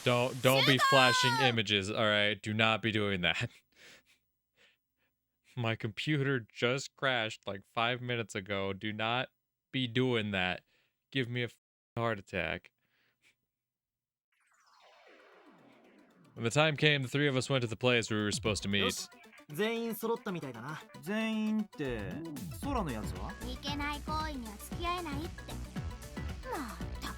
Don't be flashing images, alright? Do not be doing that. My computer just crashed like 5 minutes ago. Do not be doing that. Give me a heart attack. When the time came, the three of us went to the place where we were supposed to meet. 全員揃ったみたいだな。全員って空のやつは？いけない行為には付き合えないって。まった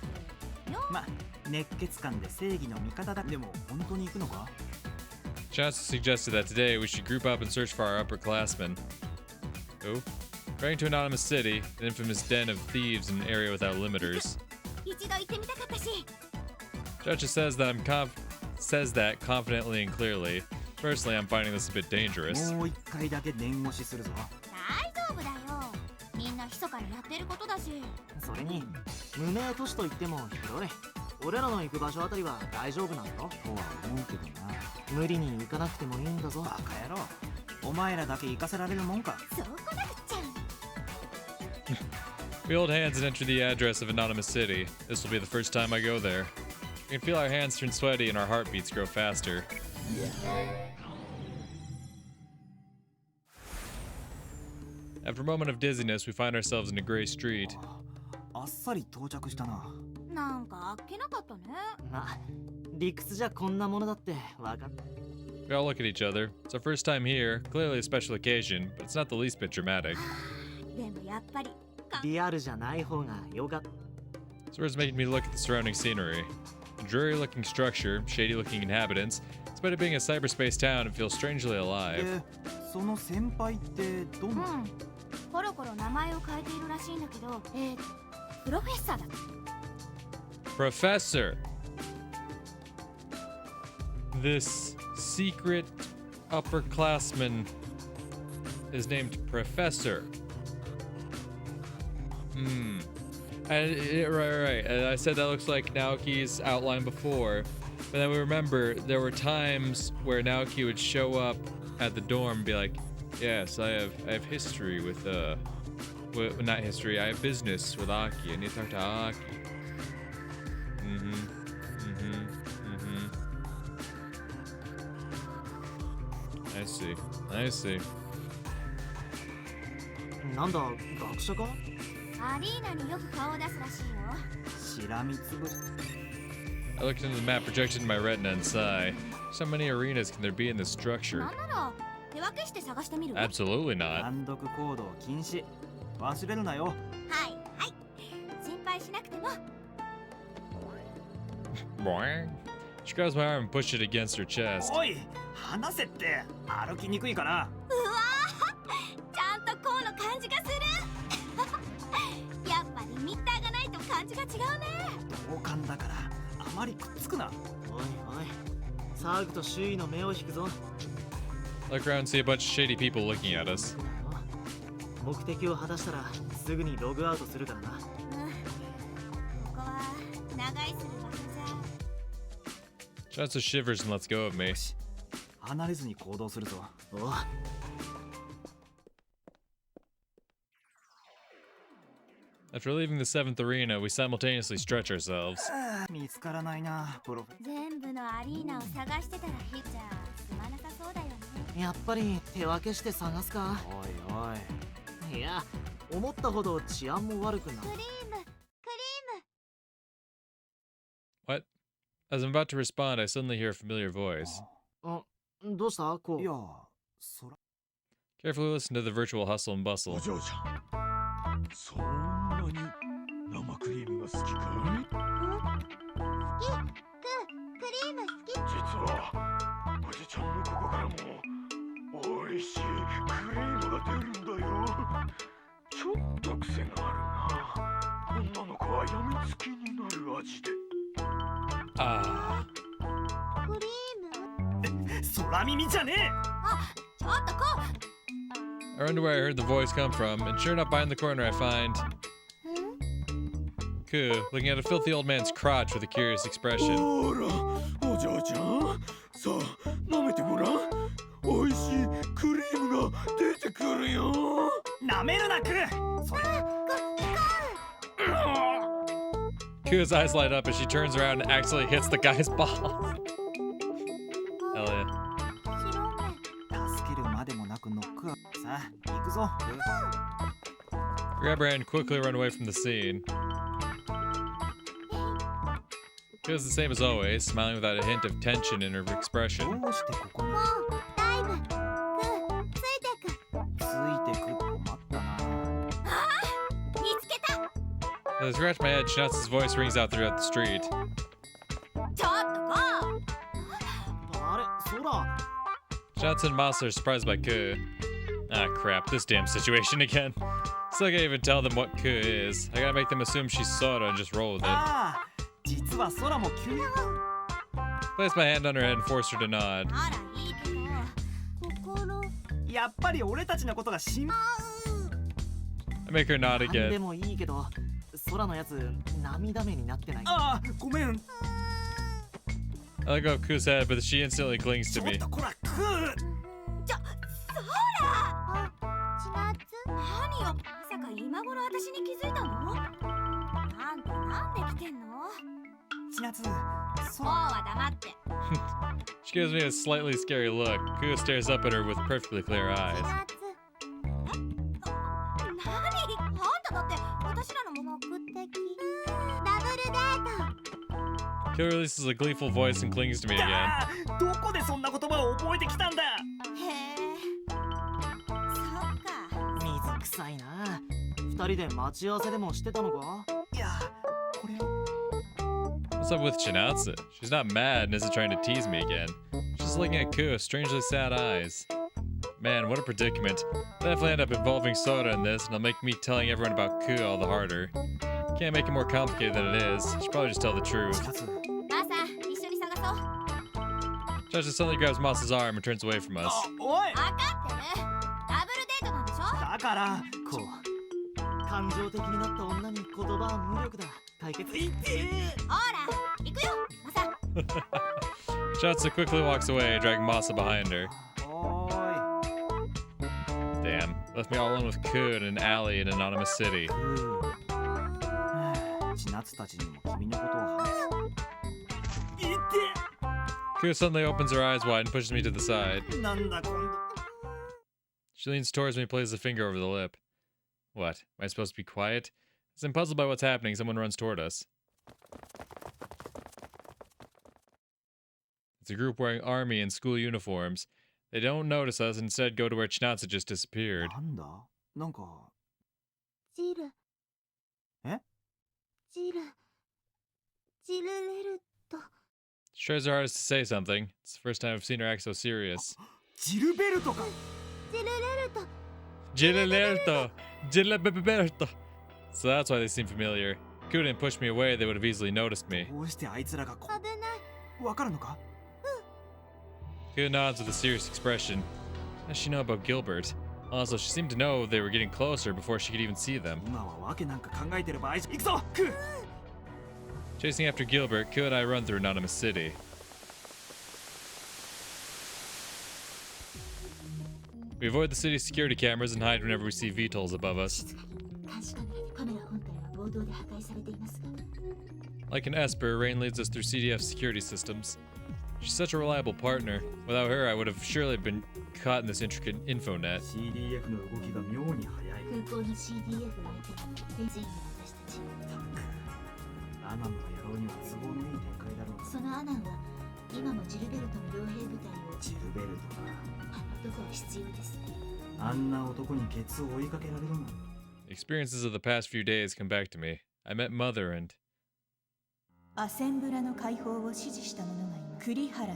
くよ。ま、熱血感で正義の味方だ。でも本当に行くのか？Chance suggested that today we should group up and search for our upperclassmen. Who? Going to Anonymous City, an infamous den of thieves in an area without limiters. 一度行ってみたかったし。Judge says that confidently and clearly. Personally, I'm finding this a bit dangerous. もう一回だけ念押しするぞ。大丈夫だよ。みんな密かにやってることだし。それに無名都市といっても広い。俺らの行く場所あたりは大丈夫なんだろ。とは思うけどな。無理に行かなくてもいいんだぞ。バカ野郎。お前らだけ行かせられるもんか。そうこなくっちゃ。We hold hands and enter the address of Anonymous City. This will be the first time I go there. We can feel our hands turn sweaty and our heartbeats grow faster. After a moment of dizziness, we find ourselves in a gray street. あっさり到着したな。なんかあっけなかったね。まあ理屈じゃこんなものだって分かった。 We all look at each other. It's our first time here, clearly a special occasion, but it's not the least bit dramatic. でもやっぱり。リアルじゃない方がよかった。 So it's making me look at the surrounding scenery. A dreary-looking structure, shady-looking inhabitants. Despite it being a cyberspace town, it feels strangely alive. その先輩ってどんな？うん。コロコロ名前を変えているらしいんだけど、プロフェッサーだ。Professor! This secret upperclassman is named Professor. Right. And I said that looks like Naoki's outline before, but then we remember there were times where Naoki would show up at the dorm and be like, "Yes, I have history with not history. I have business with Aki. I need to talk to Aki." I see. なんだ学者か？アリーナによく顔を出すらしいよ。しらみつぶし。 I looked into the map projected in my retina and sigh. So many arenas can there be in this structure? なんなら手分けして探してみる？ Absolutely not. 単独行動禁止。忘れるなよ。はいはい。心配しなくても。Boing. She grabs my arm and pushed it against her chest. おい、離せって。歩きにくいかな。うわー、ちゃんとこうの感じがする。やっぱりミッターがないと感じが違うね。同感だからあまりくっつくな。おいおい、騒ぐと周囲の目を引くぞ。 Look around and see a bunch of shady people looking at us. 目的を果たしたらすぐにログアウトするからな。ここは長居する場所じゃ。Shouts shivers and lets go of me. 離れずに行動するぞ。おう。 After leaving the 7th arena, we simultaneously stretch ourselves. 見つからないな、プロフェ。全部のアリーナを探してたらヒッじゃすまなさそうだよね。やっぱり手分けして探すか。おいおい。いや、思ったほど治安も悪くな。クリーム。 What? As I'm about to respond, I suddenly hear a familiar voice. あ、どうしたこう。いや、そら。 Carefully listen to the virtual hustle and bustle. お嬢ちゃん、そんなに生クリームが好きかい？クリーム好き。実はおじちゃんのここからもおいしいクリームが出るんだよ。ちょっと癖があるな。女の子はやみつきになる味で。Ah. クリーム。空耳じゃねえ。あ、ちょっとこう。 I wonder where I heard the voice come from, and sure enough, behind the corner, I find Ku looking at a filthy old man's crotch with a curious expression. ほら、お嬢ちゃん、さあ舐めてごらん。おいしいクリームが出てくるよ。なめるなく。それ。Ku's eyes light up as she turns around and accidentally hits the guy's ball. Hell yeah. 助けるまでもなくノックアウト。さあ、行くぞ。 Grab her and quickly run away from the scene. Ku's the same as always, smiling without a hint of tension in her expression. どうしてここにもうダイブくついてくついてく困ったな。見つけた As I scratch my head, Schnautz's voice rings out throughout the street. ちょっとこあれ、そうだ。 Schnatz and Masa are surprised by Ku. Ah, crap, this damn situation again. Still can't even tell them what Ku is. I gotta make them assume she's Sora and just roll with it. ああ、実は空も急に。 Place my hand on her head and force her to nod. あらいいけど心やっぱり俺たちのことが心配。 I make her nod なんで again. もいいけど、空のやつ涙目になってない。ああ、ごめん。 I let go of Ku's head, but she instantly clings ち to ょっ me. とこら、クー。ちょそら千夏何よまさか今頃私に気づいたのあんたなんで来てんの千夏、もう空。は黙って She gives me a slightly scary look. Ku stares up at her with perfectly clear 千 eyes. 夏何あんただって私らの目的ダブルデート Ku releases a gleeful voice and clings to me again. ああ、どこでそんな言葉を覚えてきたんだ。へえそっか水臭いな。二人で待ち合わせでもしてたのか？いや、これを。 What's up with Chinatsu? She's not mad and isn't trying to tease me again. She's just looking at Ku with strangely sad eyes. Man, what a predicament. I'll definitely end up involving Sora in this, and it'll make me telling everyone about Ku all the harder. Can't make it more complicated than it is. Should probably just tell the truth. 千夏、マサ一緒に探そう Joshua suddenly grabs Masa's arm and turns away from us. あ、おい。分かってるダブルデートなんでしょだから、こう感情的になった女に言葉は無力だ。解決。いってほら行くよマサ Shatsu quickly walks away, dragging Masa behind her. おーい。 Damn, left me all alone with Ku in an alley in Anonymous City. 千夏たちにも君のことを話す。いって。 Ku suddenly opens her eyes wide and pushes me to the side. なんだ今度。 She leans towards me and places a finger over the lip. What? Am I supposed to be quiet? As I'm puzzled by what's happening, someone runs toward us. It's a group wearing army and school uniforms. They don't notice us and instead go to where Chinatsu just disappeared. なんだなんか。ジルえジルレルト She tries her hardest to say something. It's the first time I've seen her act so serious. ジルベルトか。ジルレルト Gilberto! Gilberto! So that's why they seem familiar. If Ku didn't push me away, they would have easily noticed me. どうしてあいつらがこ。危ないわかるのか。 Ku nods with a serious expression. How does she know about Gilbert? Also, she seemed to know they were getting closer before she could even see them. 今はわけなんか考えてる場合じゃ。行くぞ、クー。 Chasing after Gilbert, Ku and I run through Anonymous City. We avoid the city's security cameras and hide whenever we see VTOLs above us. 監視カメラでカメラ本体は暴動で破壊されていますが Like an Esper, Rain leads us through CDF security systems. She's such a reliable partner. Without her, I would have surely been caught in this intricate infonet. CDF の動きが妙に速い。空港の CDF 相手についに私たちアナムの野郎には都合のいい展開だろう。そのアナンは今もジルベルトの傭兵部隊をジルベルトな。あの男は必要ですねあんな男にケツを追いかけられるなんて。 The experiences of the past few days come back to me. I met Mother and アセンブラの解放を指示した者がいます。栗原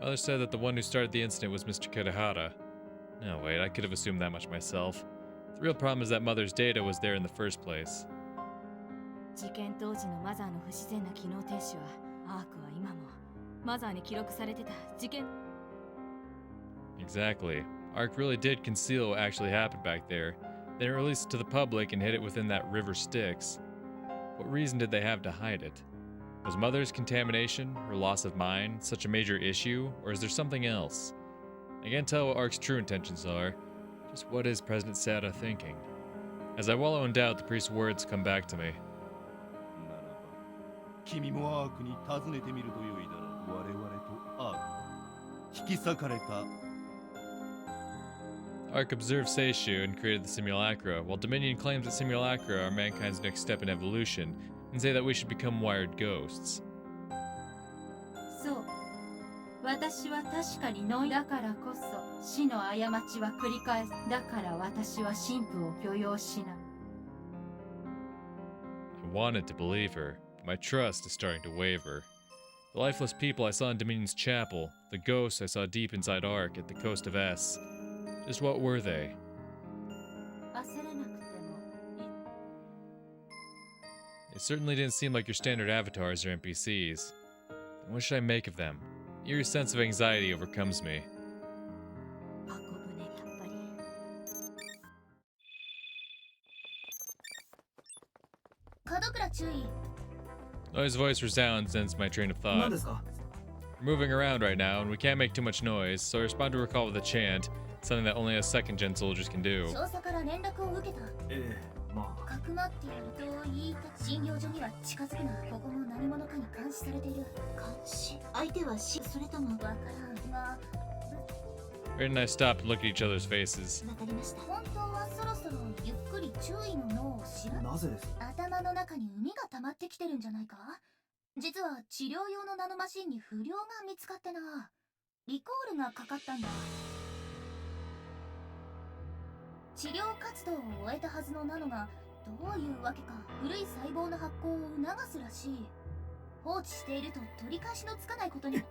Mother said that the one who started the incident was Mr. Kirihara. No, wait, I could have assumed that much myself. The real problem is that Mother's data was there in the first place. 事件当時のマザーの不自然な機能停止はアークは今もマザーに記録されてた事件 Exactly. Ark really did conceal what actually happened back there, then released it to the public and hid it within that river Styx. What reason did they have to hide it? Was Mother's contamination, her loss of mind, such a major issue, or is there something else? I can't tell what Ark's true intentions are. Just what is President Sada thinking? As I wallow in doubt, the priest's words come back to me. ならば君もアークに尋ねてみるとよいだろう。我々とアークは引き裂かれた。 Ark observed Seishu and created the simulacra, while Dominion claims that simulacra are mankind's next step in evolution, and say that we should become wired ghosts. そう。私は確かにノイだからこそ死の過ちは繰り返す。だから私は神父を許容しない。I wanted to believe her, but my trust is starting to waver. The lifeless people I saw in Dominion's chapel, the ghosts I saw deep inside Ark at the coast of S. Just what were they? 焦らなくてもいい。 They certainly didn't seem like your standard avatars or NPCs. Then what should I make of them? An eerie sense of anxiety overcomes me. 箱舟やっぱり。門倉注意。 Noah's voice resounds and ends my train of 何 thought. ですか？ We're moving around right now, and we can't make too much noise, so I respond to her call with a chant, something that only us second-gen soldiers can do. 少佐から連絡を受けた。ええ、まあ。かくまっていると言いた。診療所には近づくな。ここも何者かに監視されている。監視？相手はそれともわからんが。 Ray and I stopped and looked at each other's faces. わかりました。本当はそろそろゆっくり注意の脳を知ら。なぜです？頭の中に海が溜まってきてるんじゃないか。実は治療用のナノマシンに不良が見つかってな。リコールがかかったんだ。治療活動を終えたはずのナノがどういうわけか古い細胞の発酵を促すらしい。放置していると取り返しのつかないことに。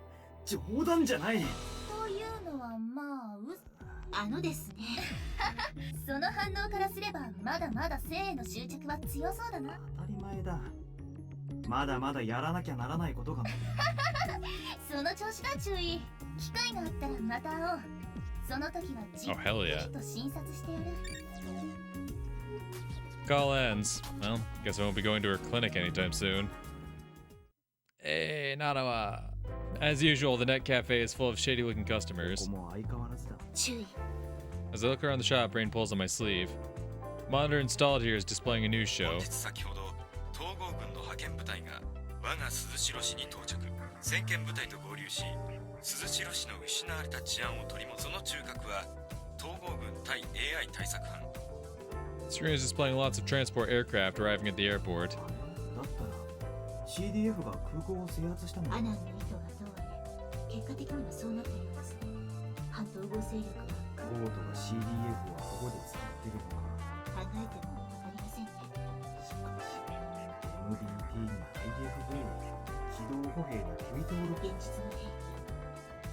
冗談じゃない。というのはまあですね。その反応からすればまだまだ性への執着は強そうだな。当たり前だ。まだまだやらなきゃならないことが。その調子だ注意。機会があったらまた会おう。その時はじっ Oh, hell yeah. くりと診察してやる。 Call ends. Well, guess I won't be going to her clinic anytime soon. Hey, Nanawa. As usual, the net cafe is full of shady-looking こ customers. こも相変わらずだ。注意。 As I look around the shop, Rain pulls on my sleeve. Monitor installed here is displaying a news show. 本日先ほど統合軍の派遣部隊が我が鈴代市に到着。先遣部隊と合流し鈴代市の失われた治安を取り戻す。その中核は統合軍対 AI 対策班。 The screen is displaying lots of transport aircraft arriving at the airport. だったら CDF が空港を制圧したの。アナンの意図がどうあれ結果的にはそうなったようです。反統合勢力はゴートが CDF をここで使ってるのか。考えてもわかりませんね。しかし MBT に IDFV 機動歩兵が飛び通る。現実の兵器。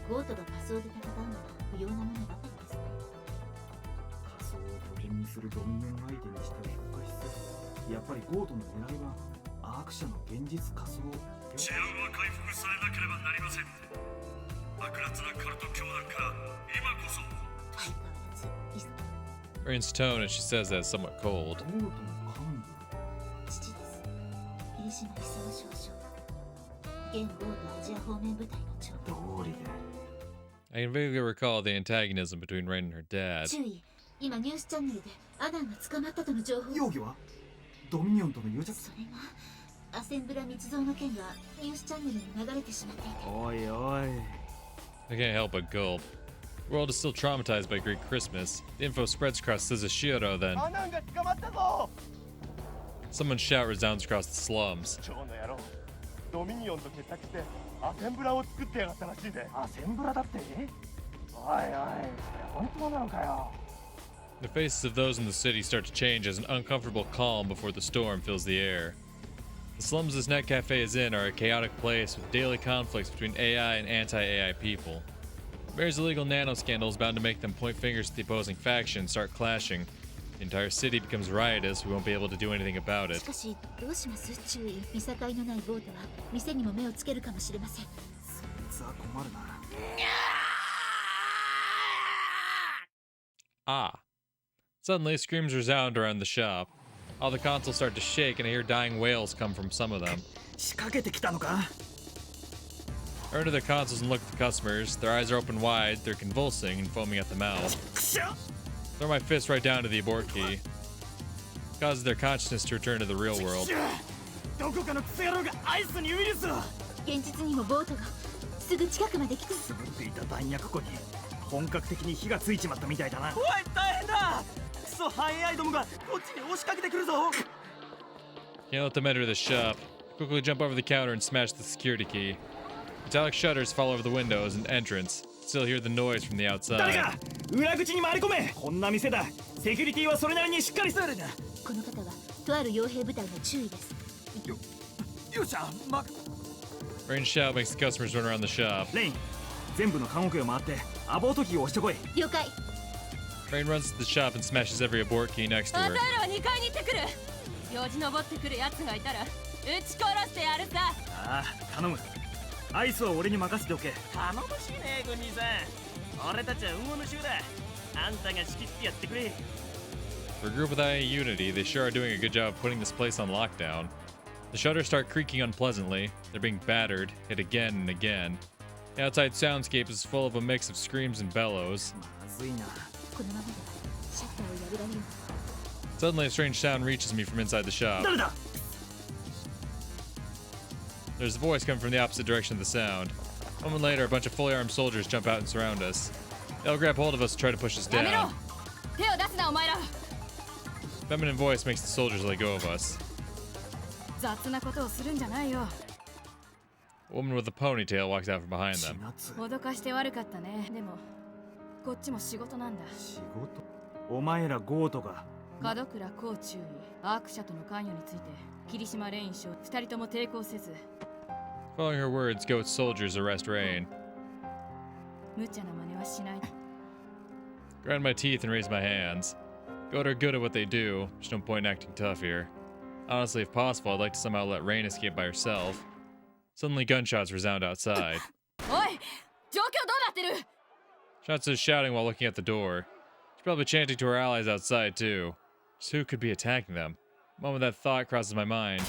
ゴートが仮想で戦うのは不要なものばかりですね。仮想を拠点にするドミニオン相手にしてはおかしさ。やっぱりゴートの狙いはアーク社の現実仮想。治安は回復されなければなりません。悪辣なカルト教団から今こそ。相変わらず Rain's tone as she says that is somewhat cold. ゴートの幹部。父です。霧島勲少将。現ゴートアジア方面部隊の長官。通りで。I can vaguely recall the antagonism between Rain and her dad. 注意。今ニュースチャンネルでアダンが捕まったとの情報。容疑はドミニオンとの癒着。それがアセンブラ密造の件がニュースチャンネルに流れてしまっていて。おいおい。 I can't help but gulp. The world is still traumatized by Greek Christmas. The info spreads across Suzushiro then. アナンが捕まったぞ。 Someone's shout resounds across the slums. 蝶の野郎。ドミニオンと結託してアセンブラを作ってやがったらしいぜ。アセンブラだって？おいおい、それ本当なのかよ。 The faces of those in the city start to change as an uncomfortable calm before the storm fills the air. The slums this net cafe is in are a chaotic place with daily conflicts between AI and anti-AI people. Mayor's illegal nano scandal is bound to make them point fingers at the opposing faction and start clashing. The entire city becomes riotous. We won't be able to do anything about し it. かしどうします注意。見境のないゴートは店にも目をつけるかもしれません。そいつは困るな。 Ah. Suddenly, screams resound around the shop. All the consoles start to shake, and I hear dying wails come from some of them. 仕掛けてきたのか。 I run to their consoles and look at the customers. Their eyes are open wide, they're convulsing and foaming at the mouth. Throw my fist right down to the abort key. causes their consciousness to return to the real world. どこかのクソ野郎がアイスにウイルスを。現実にもボートがすぐ近くまで来て。滑っていた弾薬庫に本格的に火がついちまったみたいだな。おい、大変だ。クソハイアイどもがこっちに押しかけてくるぞ。 Can't let them enter the shop. Quickly jump over the counter and smash the security key. Metallic shutters fall over the windows and entrance. Still hear the noise from the 誰 outside. か裏口に回り込め。こんな店だ。セキュリティはそれなりにしっかりしてるんだ。この方はとある傭兵部隊の注意です。よっしゃ、Rain shout makes the customers run around the shop. レイン、全部の看護機を回ってアボートキーを押してこい。了解。 Rain runs to the shop and smashes every abort key next to あ her. たらは2階に行ってくる。よじ登ってくるやつがいたら撃ち殺してやるさ。ああ、頼む。アイスは俺に任せておけ。頼もしいね、軍人さん。俺たちは運動の衆だ。あんたが仕切ってやってくれ。 For a group with IA unity, they sure are doing a good job of putting this place on lockdown. The shutters start creaking unpleasantly. They're being battered, hit again and again. The outside soundscape is full of a mix of screams and bellows. まずいな。このままではシャッターを破られる。 Suddenly, a strange sound reaches me from inside the shop. 誰だ。 There's a voice coming from the opposite direction of the sound. A moment later, a bunch of fully armed soldiers jump out and surround us. They'll grab hold of us and try to push us やめろ。 down. 手を出すなお前ら。 Feminine voice makes the soldiers let go of us. 雑なことをするんじゃないよ。 A woman with a ponytail walks out from behind them. 脅かして悪かったね。でもこっちも仕事なんだ。仕事。お前らゴートが。門倉コー注意。アーク社との関与について霧島レイン将2人とも抵抗せず。 Following her words, Goat's soldiers arrest Rain. 無茶な真似はしない。 Grind my teeth and raise my hands. Goat are good at what they do. There's no point in acting tough here. Honestly, if possible, I'd like to somehow let Rain escape by herself. Suddenly, gunshots resound outside. おい、状況どうなってる？ Shots is shouting while looking at the door. She's probably chanting to her allies outside, too. Just who could be attacking them? The moment that thought crosses my mind.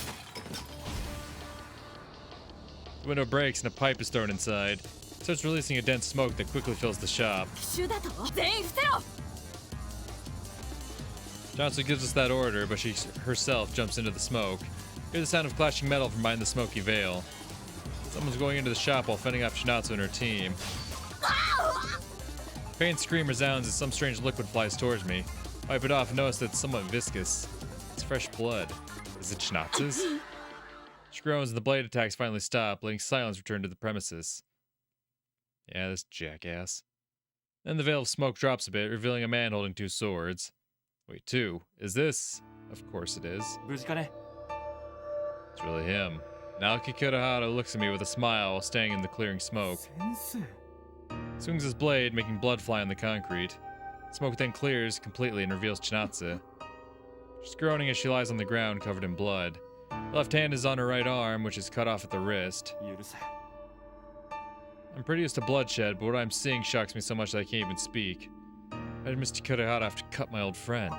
The window breaks and a pipe is thrown inside. It starts releasing a dense smoke that quickly fills the shop. 奇襲だと？全員伏せろ！ Johnson gives us that order, but she herself jumps into the smoke. Hear the sound of clashing metal from behind the smoky veil. Someone's going into the shop while fending off Shinatsu and her team. A faint scream resounds as some strange liquid flies towards me. Wipe it off and notice that it's somewhat viscous. It's fresh blood. Is it Shinatsu's? She groans and the blade attacks finally stop, letting silence return to the premises. Yeah, this jackass. Then the veil of smoke drops a bit, revealing a man holding two swords. Wait, two? Is this? Of course it is. 無事かね。 It's really him. Naoki Kurahara looks at me with a smile while staying in the clearing smoke. 先生。 Swings his blade, making blood fly on the concrete. Smoke then clears completely and reveals Chinatsu. She's groaning as she lies on the ground covered in blood. The left hand is on her right arm, which is cut off at the wrist. 許せ。 I'm pretty used to bloodshed, but what I'm seeing shocks me so much that I can't even speak. Why did Mr. Kurahara have to cut my old friend?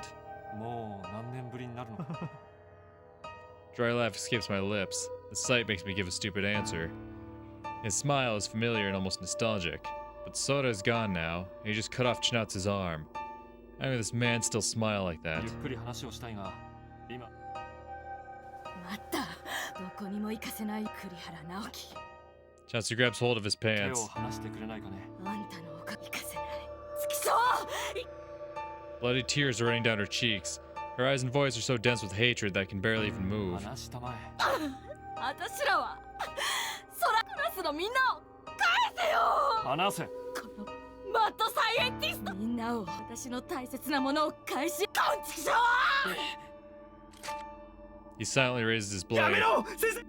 もう何年ぶりになるのか。 Dry laugh escapes my lips. The sight makes me give a stupid answer. His smile is familiar and almost nostalgic. But Sora is gone now, and he just cut off Chinatsu's arm. How can this man still smile like that? ゆっくり話をしたいが、今。待った。どこにも行かせない栗原直樹。 Chinatsu grabs hold of his 手 pants. を離してくれないかね。あんたのおかげ行かせない。つきそう。 Bloody tears are running down her cheeks. Her eyes and voice are so dense with hatred that I can barely even move. 話したまえ。私らは空クラスのみんなを返せよ。話せ。このマッドサイエンティスト。みんなを私の大切なものを返し。こんちくしょう。 He silently raises his や blade. めろ、先生。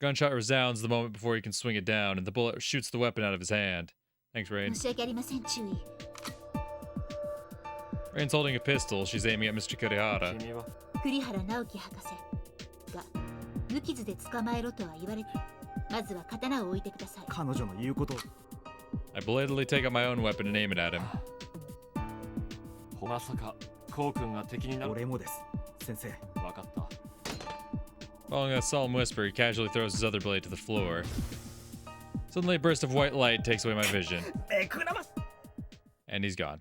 Gunshot resounds the moment before he can swing it down, and the bullet shoots the weapon out of his hand. Thanks, Rain. 申し訳ありません。注意。 Rain's holding a pistol. She's aiming at Mr. Kurihara. 君は。栗原直樹博士が無傷で捕まえろとは言われて、まずは刀を置いてください。彼女の言うこと。 I belatedly take out my own weapon and aim it at him. まさか、コウ君が敵になる。俺もです、先生。わかった。 Following a solemn whisper, he casually throws his other blade to the floor. Suddenly, a burst of white light takes away my vision. And he's gone.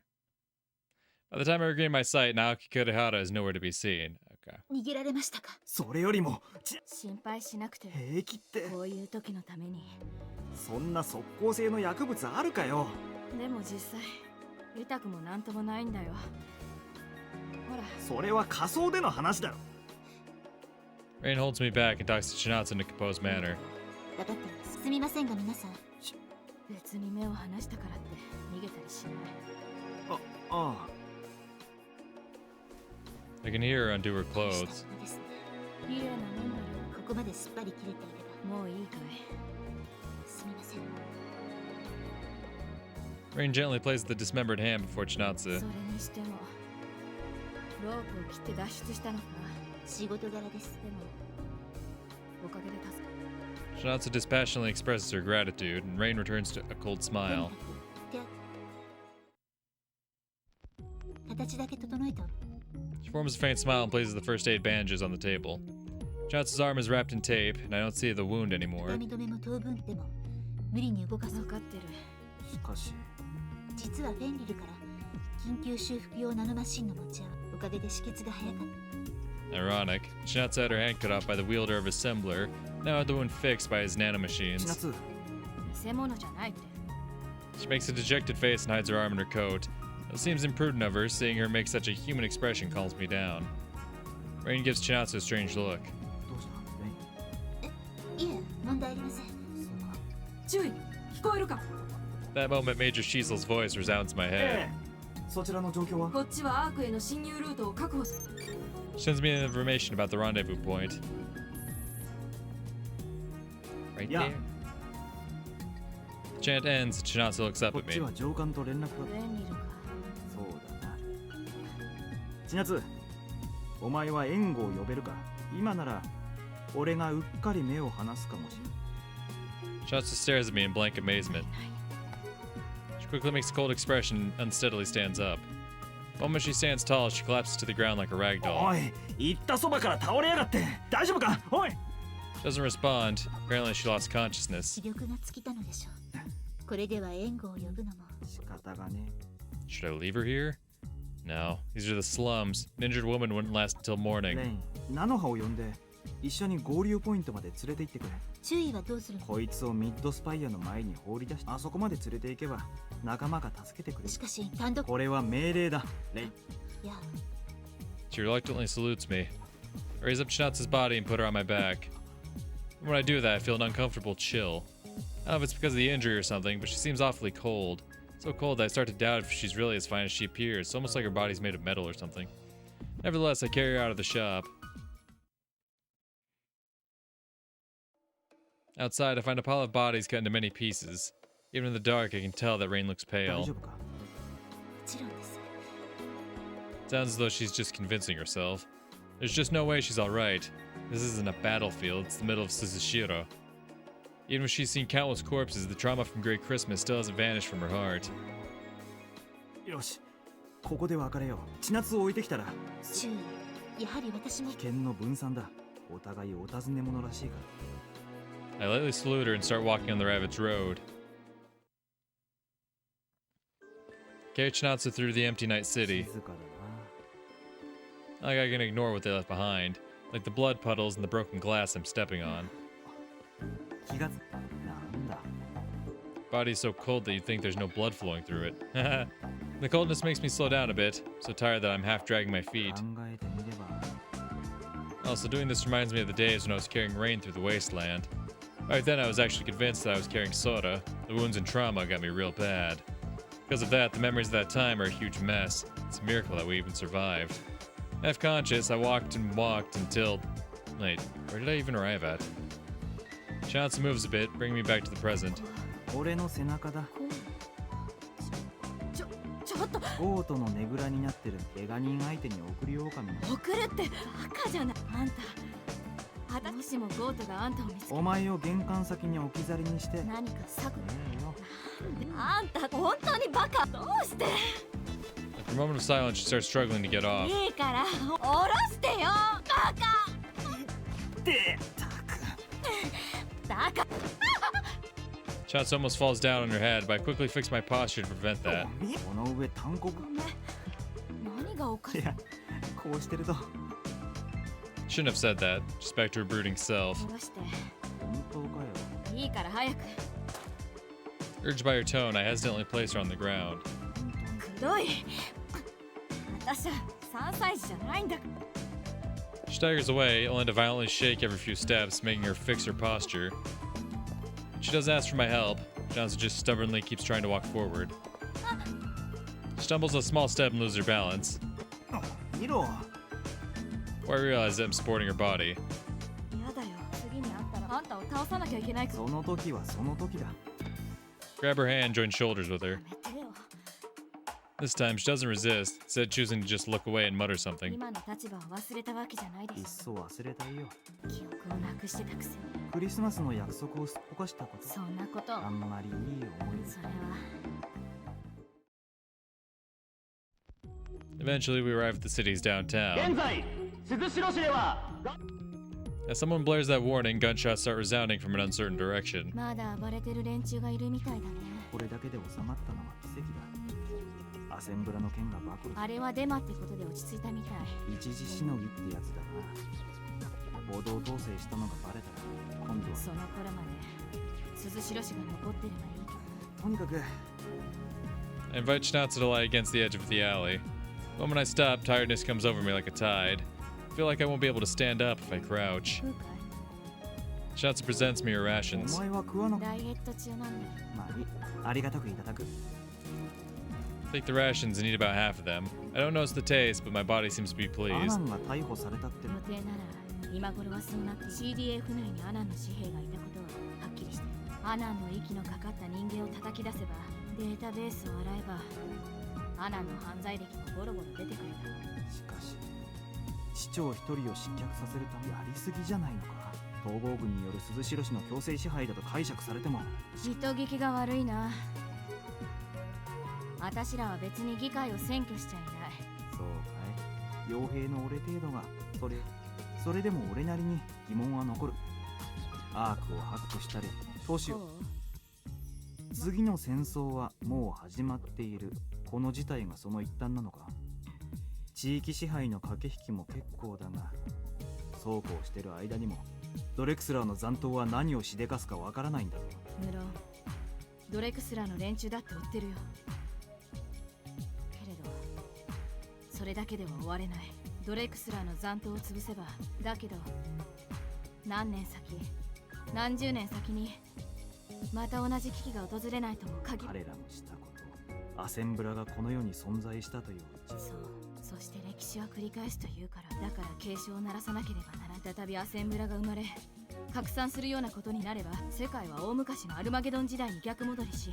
By the time I regain my sight, Naoki Kurihara is nowhere to be seen. Okay. 逃げられましたか？それよりも心配しなくて平気ってこういう時のために。そんな即効性の薬物あるかよ。でも実際痛くもなんともないんだよ。ほらそれは仮想での話だろ。 Rain holds me back and talks to Chinatsu in a composed manner. 分かっています。すみませんが皆さん。別に目を離したからって逃げたりしない。ああ I can hear her undo her clothes. ですね。綺麗なもんだよ。ここまですっぱり切れていれば。もういいかい。すみません。 Rain gently places the dismembered hand before Chinatsu. それにしてもロープを切って脱出したのか。仕事柄です。でもおかげで助か Chinatsu dispassionately expresses her gratitude, and Rain returns to a cold smile. 形だけ整えておく。 She forms a faint smile and places the first aid bandages on the table. Chinatsu's arm is wrapped in tape, and I don't see the wound anymore. 痛み止めも当分でも無理に動かす。分かってる。しかし実はフェンリルから緊急修復用ナノマシンの持ち合わせ。おかげで止血が早かった。 Ironic. Chinatsu had her hand cut off by the wielder of assembler, now had the wound fixed by his nanomachines. 千夏偽物じゃないって。 She makes a dejected face and hides her arm in her coat. It seems imprudent of her, seeing her make such a human expression calms me down. Rain gives Chinatsu a strange look. どうしたレイン。いえ、問題ありません。注意、聞こえるか。 That moment, Major Shiesel's voice resounds in my head. そちらの状況は。こっちはアークへの侵入ルートを確保す。 She sends me information about the rendezvous point. Right Yeah. there. The chant ends, and Chinatsu looks up こ at っち me. は上官と連絡が。フェンリルか。そうだな。千夏、お前は援護を呼べるか。今なら俺がうっかり目を離すかもしれない。 Chinatsu stares at me in blank amazement. She quickly makes a cold expression and unsteadily stands up. The moment she stands tall, she collapses to the ground like a rag お doll. い、行ったそばから倒れやがって。大丈夫か。おい。 Doesn't respond. Apparently, she lost consciousness. 視力が尽きたのでしょう。これでは援護を呼ぶのも。仕方がね。 Should I leave her here? No, these are the slums. An injured woman wouldn't last until レ morning. イン、ナノハを呼んで一緒に合流ポイントまで連れて行ってくれ。注意はどうするの？こいつをミッドスパイアの前に放り出して、あそこまで連れて行けば仲間が助けてくれる。しかし単独。これは命令だ。レイン。いや、 She reluctantly salutes me. I raise up Chinatsu's body and put her on my back. When I do that, I feel an uncomfortable chill. I don't know if it's because of the injury or something, but she seems awfully cold. So cold that I start to doubt if she's really as fine as she appears. It's almost like her body's made of metal or something. Nevertheless, I carry her out of the shop. Outside, I find a pile of bodies cut into many pieces. Even in the dark, I can tell that Rain looks 大 pale. 丈夫か。もちろんです。 Sounds as though she's just convincing herself. There's just no way she's alright. This isn't a battlefield, it's the middle of Suzushiro. Even if she's seen countless corpses, the trauma from Great Christmas still hasn't vanished from her heart. よし、ここで別れよう。千夏を置いてきたら注意。やはり私も。危険の分散だ。お互いお尋ね者らしいから。 I lightly salute her and start walking on the Ravage Road. Carry Chinatsu through the empty night city. 静かだ Like I can ignore what they left behind, like the blood puddles and the broken glass I'm stepping on. な。気がつなんだ。 Body's so cold that you'd think there's no blood flowing through it. The coldness makes me slow down a bit, so tired that I'm half dragging my feet. 考えてみれば。 Also, doing this reminds me of the days when I was carrying Rain through the wasteland. Back then, I was actually convinced that I was carrying Sora. The wounds and trauma got me real bad. Because of that, the memories of that time are a huge mess. It's a miracle that we even survived. Half conscious, I walked and walked until... Wait, where did I even arrive at? Chinatsu moves a bit, bringing me back to the present. 俺の背中だ。ちょっとゴートのねぐらになってる怪我人相手に送り狼の。送るってバカじゃない。あんたもしもゴートがあんたを見つけお前を玄関先に置き去りにして何か策よ。あんた本当にバカ。どうして。 After a moment of silence, she starts struggling to get off. いいから下ろしてよバカ。でたく。だから Chinatsu almost falls down on her head, but I quickly fix my posture to prevent that. この上単国。ごめん。犯す。いや、こうしてると Shouldn't have said that. Just back to her brooding self. 殺して。本当かよ。いいから早く。 Urged by her tone, I hesitantly place her on the ground. くどい。私は3歳児じゃないんだ。 She staggers away, only to violently shake every few steps, making her fix her posture. She doesn't ask for my help. Johnson just stubbornly keeps trying to walk forward. She stumbles a small step and loses her balance. 見ろ。 Before I realize that I'm supporting her body. やだよ。次に会ったらあんたを倒さなきゃいけないから。その時はその時だ。 Grab her hand, join shoulders with her. やめてよ。 This time, she doesn't resist, instead choosing to just look away and mutter something. 今の立場を忘れたわけじゃないでいっしそ忘れたいよ。ょ。記憶をなくしてたくせに。クリスマスの約束をすっぽかしたこと。そんなことを。あんまりいい思い。それは。 Eventually, we arrive at the city's 現 downtown. 在鈴代市では As someone blares that warning, gunshots start resounding from an uncertain direction. まだ暴れてる連中がいるみたいだね。これだけで収まったのは奇跡だ。アセンブラの件が暴露。あれはデマってことで落ち着いたみたい。一時しのぎってやつだな。暴動統制したのがバレたら今度は。その頃まで鈴代市が残ってればいいけど。とにかく I invite Schnauzer to lie against the edge of the alley. The moment I stop, tiredness comes over me like a tide. I feel like I won't be able to stand up if I crouch. 食うかい？ Schnauzer presents me her お rations. 前は食わなくダイエット中なんだ。まあいい。ありがたくいただく。 I take the rations and eat about half of them. I don't notice the taste, but my body seems to be アナ pleased. ンが逮捕されたって予定なら今頃はそうなって CDF 内にアナンの紙幣がいたことははっきりしてる。アナンの息のかかった人間を叩き出せばデータベースを洗えばアナンの犯罪歴もボロボロ出てくるだろう。しかし市長一人を失脚させるためやりすぎじゃないのか。統合軍による鈴代市の強制支配だと解釈されても。人聞きが悪いな。私らは別に議会を占拠しちゃいない。そうかい。傭兵の俺程度がそれでも俺なりに疑問は残る。アークをハックしたり都市を。次の戦争はもう始まっている。この事態がその一端なのか。地域支配の駆け引きも結構だが、そうこうしてる間にもドレクスラーの残党は何をしでかすかわからないんだろう。無論ドレクスラーの連中だって追ってるよ。けれどそれだけでは終われない。ドレクスラーの残党を潰せば、だけど何年先何十年先にまた同じ危機が訪れないとも限る。彼らのしたこと、アセンブラがこの世に存在したという。そう、そして歴史は繰り返すというから、だから警鐘を鳴らさなければならない。再びアセンブラが生まれ拡散するようなことになれば、世界は大昔のアルマゲドン時代に逆戻りし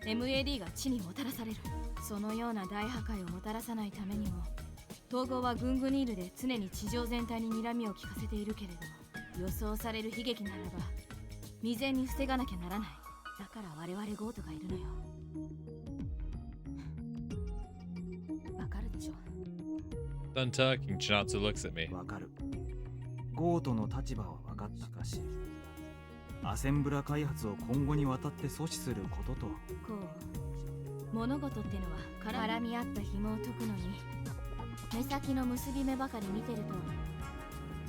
MAD が地にもたらされる。そのような大破壊をもたらさないためにも、統合はグングニールで常に地上全体に睨みを利かせているけれど、予想される悲劇ならば未然に防がなきゃならない。だから我々ゴートがいるのよ。わかるでしょ。 Done talking, Chinatsu looks at me. わかる。ゴートの立場は分かった。しかしアセンブラ開発を今後にわたって阻止することと。こう物事ってのは絡み合った紐を解くのに目先の結び目ばかり見てると。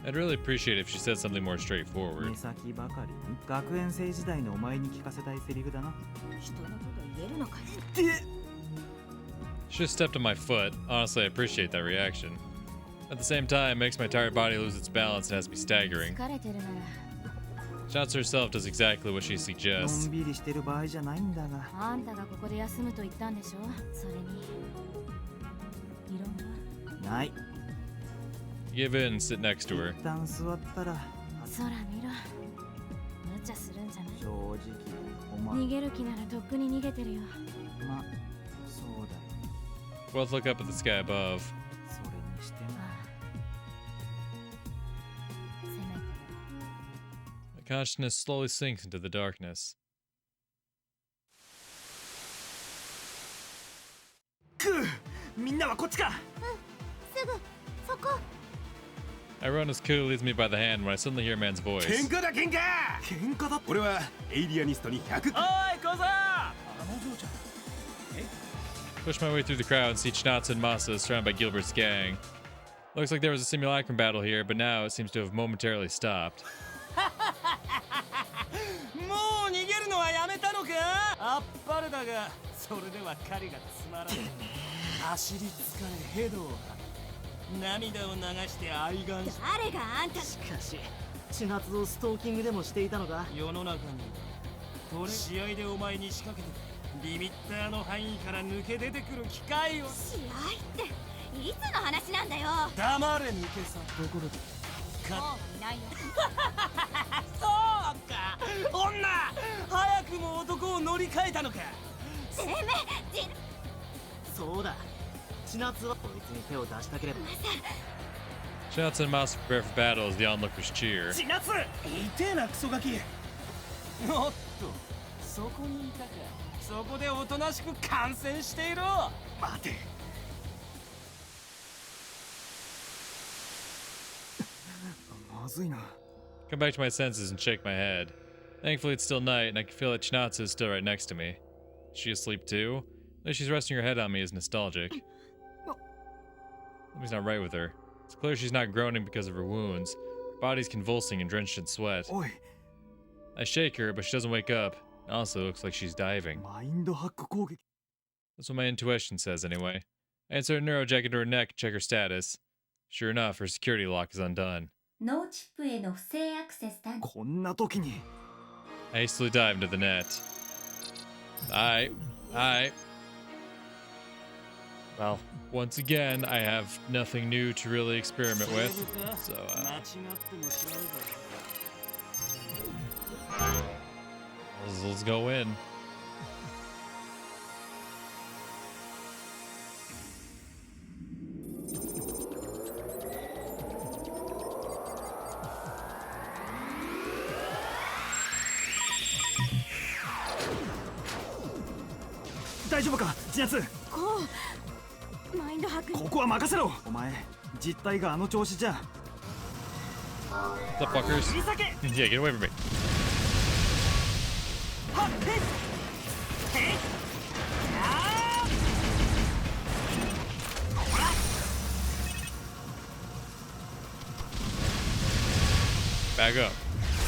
I'd really appreciate if she said something more 目 straightforward. 先ばかりに学園生時代のお前に聞かせたいセリフだな。人のこと言えるのかよ。 She just stepped on my foot. Honestly, I appreciate that reaction. At the same time, it makes my tired body lose its balance and has me staggering. 疲れてるなら Chinatsu herself does exactly what she の suggests. んびりしてる場合じゃないんだが。あんたがここで休むと言ったんでしょ。それに異論は。ない。 Give in and sit next to her. 一旦座ったら。空見ろ。無茶するんじゃない。正直お前。逃げる気ならとっくに逃げてるよ。ま、そうだよ。 Both look up at the sky above. それにしても。せめて My consciousness slowly sinks into the darkness. みんなはこっちか。すぐそこ。 Irona's coup leads me by the hand when I suddenly hear a man's voice. 喧嘩だ喧嘩。喧嘩だ。俺はエイリアニストに100。おい小僧。あの嬢ちゃん。Push my way through the crowd and see Chinatsu and Masa surrounded by Gilbert's gang. Looks like there was a simulacrum battle here, but now it seems to have momentarily stopped. もう逃げるのはやめたのか。あっぱれだが、それでは狩りがつまらない。走り疲れヘドを吐く。涙を流して愛願し。誰があんた。しかし、千夏をストーキングでもしていたのか。世の中に試合でお前に仕掛けてリミッターの範囲から抜け出てくる機会を。試合っていつの話なんだよ。黙れ抜けさ。ところでもういないよ。そうか、女早くも男を乗り換えたのか。てめえそうだ、千夏はこいつに手を出したければ。 Chinatsu and Masa prepare for battle as the onlookers cheer. 千夏、痛えなクソガキ。おっと、そこにいたか。そこでおとなしく観戦していろ。待て。まずいな。 Come back to my senses and shake my head. Thankfully, it's still night, and I can feel that Chinatsu is still right next to me. Is she asleep too? The way she's resting her head on me is nostalgic. Something's not right with her. It's clear she's not groaning because of her wounds. Her body's convulsing and drenched in sweat. Oi. I shake her, but she doesn't wake up. It also looks like she's diving. That's what my intuition says, anyway. I insert a neurojack into her neck and check her status. Sure enough, her security lock is undone. ノーチップへの不正アクセス探知。こんな時に。 I hastily dive into the net. Hi. Well, once again, I have nothing new to really experiment with, so, let's go in. The fuckers. Yeah, get away from me. Back up.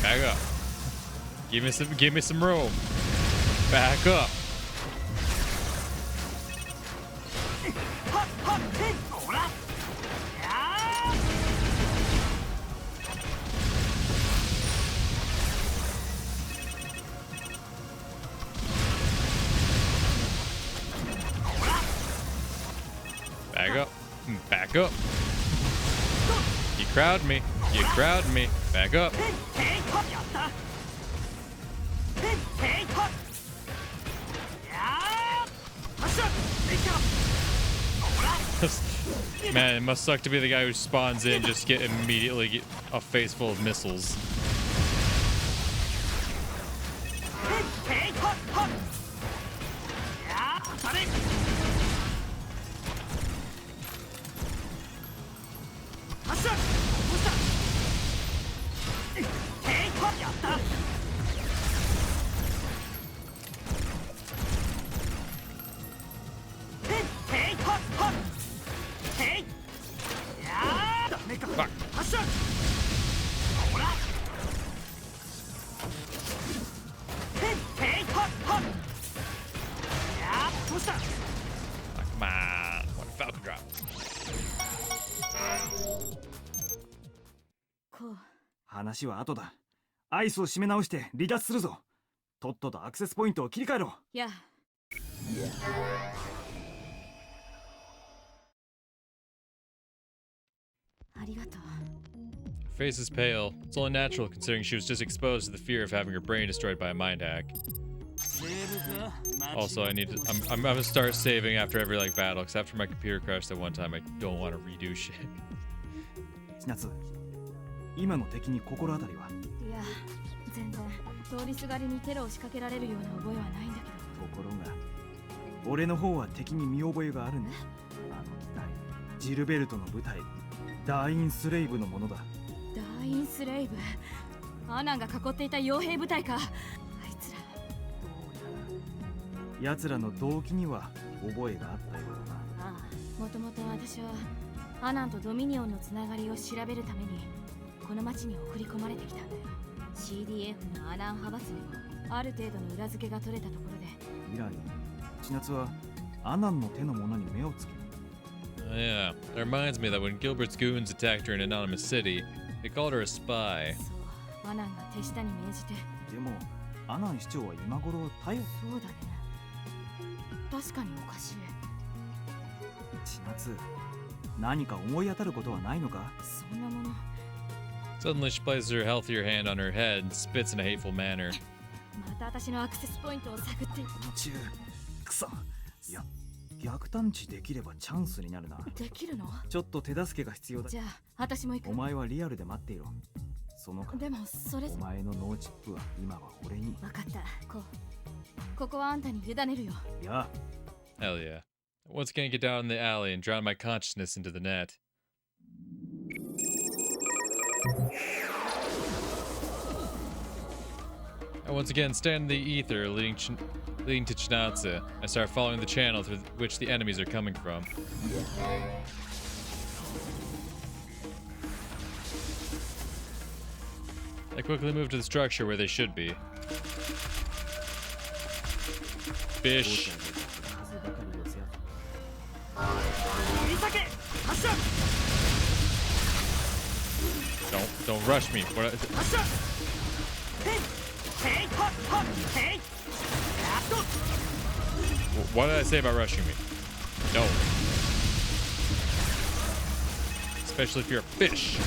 Back up. Give me some room. Back up. Back up. Back up. You crowd me. You crowd me. Back up. Man, it must suck to be the guy who spawns in, just get a face full of missiles. Fuck. Come on. What a Falcon drop. 話は後だ。アイスを締め直して離脱するぞ。とっととアクセスポイントを切り替えろ。いや。ありがとう。 Face is pale. It's only natural considering she was just exposed to the fear of having her brain destroyed by a mind hack. Also, I'm gonna start saving after every battle, because after my computer crashed that one time, I don't want to redo shit. 千夏、今の敵に心当たりは？いや、全然通りすがりにテロを仕掛けられるような覚えはないんだけど。ところが、俺の方は敵に見覚えがあるんだ。ジルベルトの部隊、ダーインスレイブのものだ。ダーインスレイブ、アナンが囲っていた傭兵部隊か。あいつら。奴らの動機には覚えがあったようだな。ああ、もともと私はアナンとドミニオンのつながりを調べるためにこの町に送り込まれてきたんだよ。 CDF のアナン派閥にもある程度の裏付けが取れたところで、以来千夏はアナンの手のものに目をつける。 Yeah, that reminds me that when Gilbert's goons attacked her in Anonymous City, they called her a spy. そう、アナンが手下に命じて。でもアナン市長は今頃逮捕。そうだね、確かにおかしい。千夏、何か思い当たることはないのか？そんなもの。 Suddenly, she places her healthier hand on her head and spits in a hateful manner. また私のアクセスポイントを探っている。中くそ。いや、逆探知できればチャンスになるな。できるの？ちょっと手助けが必要だ。じゃあ私も行く。お前はリアルで待っていろ。そのでもそれ。お前のノーチップは今は俺に。分かった。ここはあんたに委ねるよ。いや。 Hell yeah. Once again, get down in the alley and drown my consciousness into the net. I once again stand in the ether leading to Chinatsu. I start following the channel through which the enemies are coming from. I quickly move to the structure where they should be. Fish. Don't rush me. What did I say about rushing me? No. Especially if you're a fish.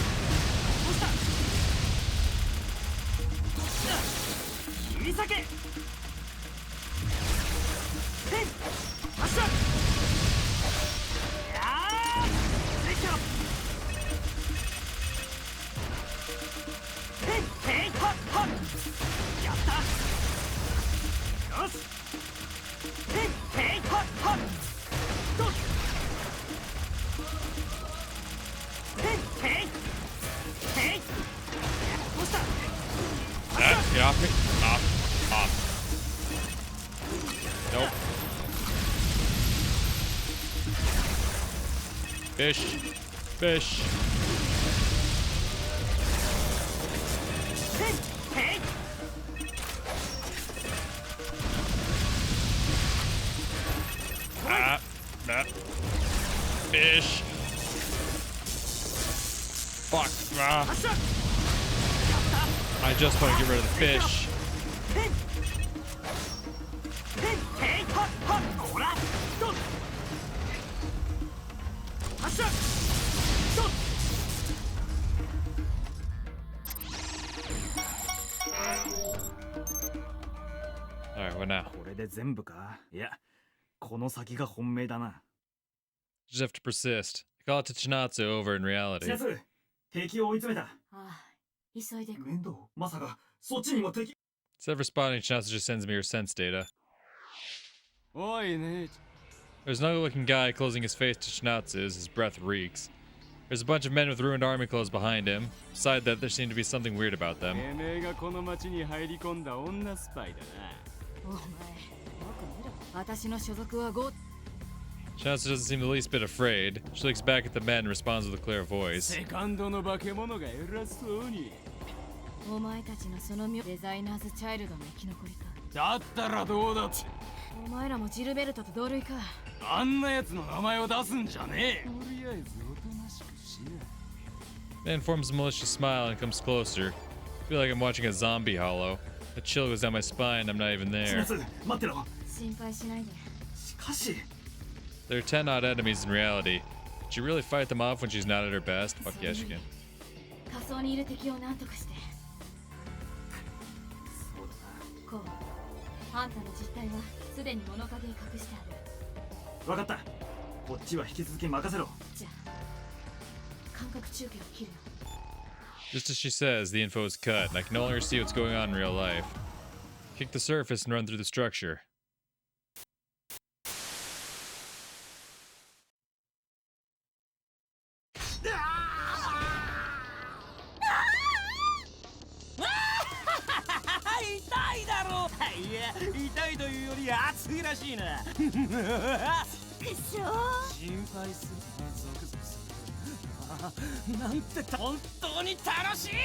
Get off me. Off. Nope. Fish. Fish. Fuck. I just want to get rid of the fish. Alright, what now? これで全部か？いや、この先が本命だな。Just have to persist. I call it to Chinatsu over in reality. 千夏、敵を追い詰めた。ああ、急いで。面倒。まさかそっちにも敵。 Instead of responding, Chinatsu just sends me her sense data. There's another looking guy closing his face to Chinatsu's. His breath reeks. There's a bunch of men with ruined army clothes behind him. Beside that, there seemed to be something weird about them. Chinatsu doesn't seem the least bit afraid. She looks back at the men and responds with a clear voice. お前たちのそのデザイナーズチャイルドの生き残りか。だったらどうだって。お前らもジルベルトと同類か。あんな奴の名前を出すんじゃねえ。とりあえずおとなしくしな。 Man forms a malicious smile and comes closer. I feel like I'm watching a zombie hollow. A chill goes down my spine. I'm not even there. 待ってろ。心配しないで。しかし。 There are 10 odd enemies in reality. Did she really fight them off when she's not at her best? Fuck yeah, she can. 仮想にいる敵を何とかして。こう、あんたの実態はすでに物陰に隠してある。わかった。こっちは引き続き任せろ。じゃあ、感覚中継を切るよ。 Just as she says, the info is cut, and I can no longer see what's going on in real life. Kick the surface and run through the structure. り熱いらしいな。くしょ心配するゾクゾクする。なんて本当に楽しいな。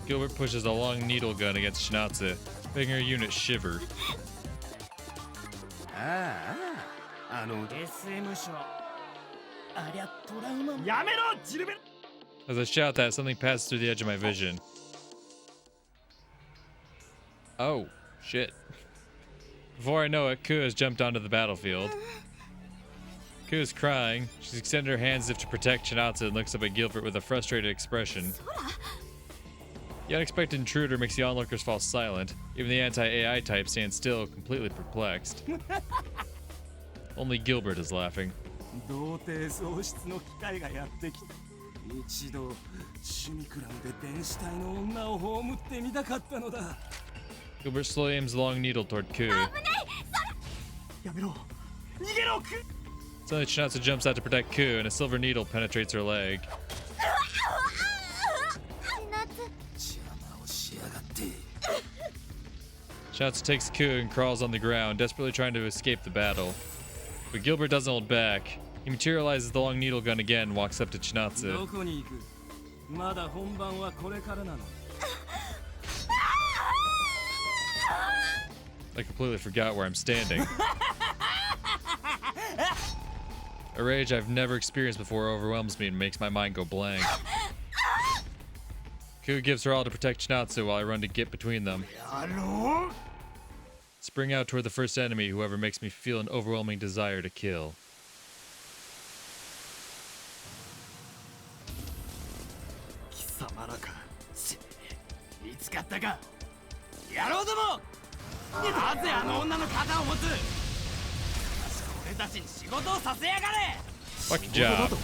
Gilbert pushes a long needle gun against Schnauze, making her unit shiver. SM 賞。ありゃトラウマ。やめろ、ジルベル。 As I shout that, something passes through the edge of my vision. Oh, shit. Before I know it, Ku has jumped onto the battlefield. Ku is crying. She's extended her hands as if to protect Schnauze and looks up at Gilbert with a frustrated expression. The unexpected intruder makes the onlookers fall silent. Even the anti-AI type stands still, completely perplexed. Only Gilbert is laughing. 童貞喪失の機会がやってきた。一度シュミクラムで電子体の女を葬ってみたかったのだ。 Gilbert slowly aims the long needle toward Ku. やめろ、逃げろ、く。 Suddenly, Schnauze jumps out to protect Ku, and a silver needle penetrates her leg. 邪魔をしやがって。 Schnauze takes Ku and crawls on the ground, desperately trying to escape the battle. But Gilbert doesn't hold back. He materializes the long needle gun again and walks up to Schnauze. どこに行く？まだ本番はこれからなの。 I completely forgot where I'm standing. A rage I've never experienced before overwhelms me and makes my mind go blank. Ku gives her all to protect Schnauze while I run to get between them. Spring out toward the first enemy, whoever makes me feel an overwhelming desire to kill. 貴様らか。見つかったか。野郎ども。なぜあの女の肩を持つ。俺たちに仕事をさせやがれ。 Fuck job.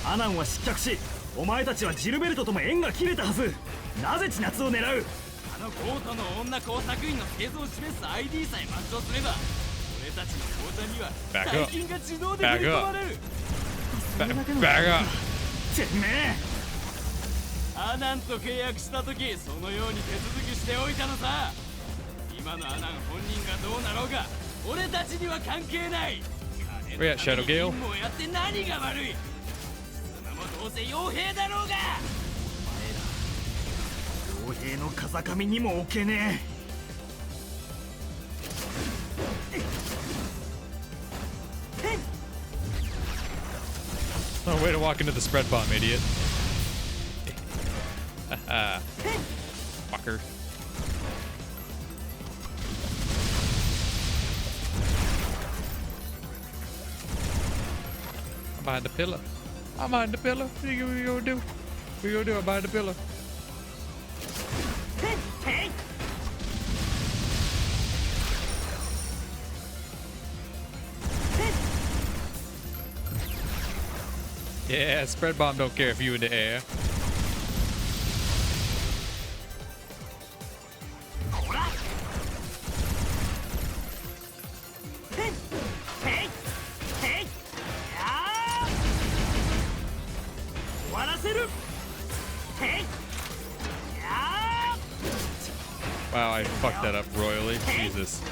アナンは失脚し、お前たちはジルベルトとも縁が切れたはず。なぜ千夏を狙う。あのコートの女工作員の製造を示す ID さえ抹消すれば、俺たちの口座には大金が自動で振り込まれる。Back up. てめえ。アナンと契約した時、そのように手続きしておいたのさ。今のアナン本人がどうなろうが、俺たちには関係ない。 Where at, Shadow Gale? もうやって何が悪い。貴様もどうせ傭兵だろうが。傭兵の風上にも置けねえ。Oh, way to walk into the spread bomb, idiot. Haha. Fucker. I'm behind the pillar. I'm behind the pillar. What are you gonna do? What are you gonna do? I'm behind the pillar. Yeah, spread bomb don't care if you in the air. Wow, I fucked that up royally. Jesus.